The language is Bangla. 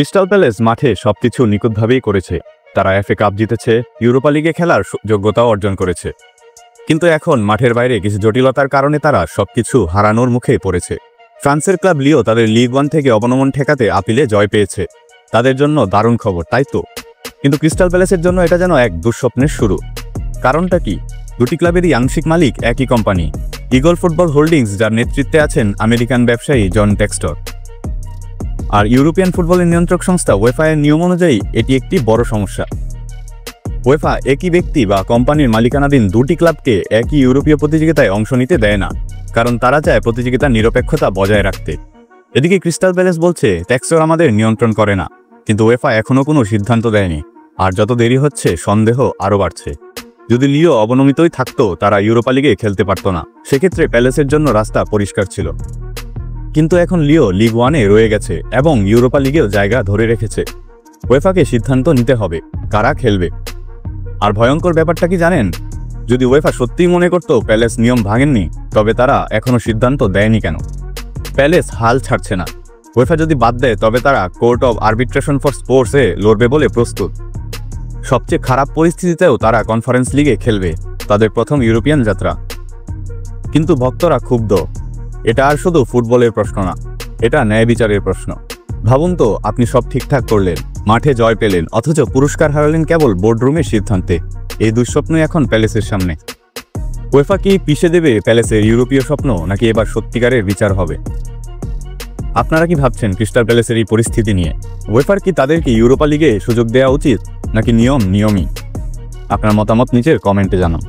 ক্রিস্টাল প্যালেস মাঠে সবকিছু নিখুঁতভাবেই করেছে। তারা এফএ কাপ জিতেছে, ইউরোপা লিগে খেলার যোগ্যতাও অর্জন করেছে। কিন্তু এখন মাঠের বাইরে কিছু জটিলতার কারণে তারা সবকিছু হারানোর মুখে পড়েছে। ফ্রান্সের ক্লাব লিও তাদের লিগ 1 থেকে অবনমন ঠেকাতে আপিলে জয় পেয়েছে। তাদের জন্য দারুণ খবর, তাই তো? কিন্তু ক্রিস্টাল প্যালেসের জন্য এটা যেন এক দুঃস্বপ্নের শুরু। কারণটা কি? দুটি ক্লাবেরই আংশিক মালিক একই কোম্পানি, ইগল ফুটবল হোল্ডিংস, যার নেতৃত্বে আছেন আমেরিকান ব্যবসায়ী জন টেক্সটর। আর ইউরোপিয়ান ফুটবলের নিয়ন্ত্রক সংস্থা ওয়েফা এর নিয়ম অনুযায়ী এটি একটি বড় সমস্যা। ওয়েফা একই ব্যক্তি বা কোম্পানির মালিকানাধীন দুটি ক্লাবকে একই ইউরোপীয় প্রতিযোগিতায় অংশ নিতে দেয় না, কারণ তারা চায় প্রতিযোগিতার নিরপেক্ষতা বজায় রাখতে। এদিকে ক্রিস্টাল প্যালেস বলছে টেক্সটর আমাদের নিয়ন্ত্রণ করে না, কিন্তু ওয়েফা এখনও কোনো সিদ্ধান্ত দেয়নি। আর যত দেরি হচ্ছে সন্দেহ আরও বাড়ছে। যদি লিও অবনমিতই থাকতো, তারা ইউরোপা লিগে খেলতে পারত না। সেক্ষেত্রে প্যালেসের জন্য রাস্তা পরিষ্কার ছিল। কিন্তু এখন লিও লিগ 1-এ রয়ে গেছে এবং ইউরোপা লিগেও জায়গা ধরে রেখেছে। ওয়েফাকে সিদ্ধান্ত নিতে হবে কারা খেলবে। আর ভয়ঙ্কর ব্যাপারটা কি জানেন? যদি ওয়েফা সত্যিই মনে করত প্যালেস নিয়ম ভাঙেননি, তবে তারা এখনও সিদ্ধান্ত দেয়নি কেন? প্যালেস হাল ছাড়ছে না। ওয়েফা যদি বাদ দেয়, তবে তারা কোর্ট অব আর্বিট্রেশন ফর স্পোর্টসে লড়বে বলে প্রস্তুত। সবচেয়ে খারাপ পরিস্থিতিতেও তারা কনফারেন্স লিগে খেলবে, তাদের প্রথম ইউরোপিয়ান যাত্রা। কিন্তু ভক্তরা ক্ষুব্ধ। এটা আর শুধু ফুটবলের প্রশ্ন না, এটা ন্যায় বিচারের প্রশ্ন। ভাবুন তো, আপনি সব ঠিকঠাক করলেন, মাঠে জয় পেলেন, অথচ পুরস্কার হারালেন কেবল বোর্ডরুমের সিদ্ধান্তে। এই দুঃস্বপ্নই এখন প্যালেসের সামনে। ওয়েফা কি পিষে দেবে প্যালেসের ইউরোপীয় স্বপ্ন, নাকি এবার সত্যিকারের বিচার হবে? আপনারা কি ভাবছেন ক্রিস্টাল প্যালেসের এই পরিস্থিতি নিয়ে? ওয়েফার কি তাদেরকে ইউরোপা লিগে সুযোগ দেওয়া উচিত, নাকি নিয়মই? আপনার মতামত নিচের কমেন্টে জানান।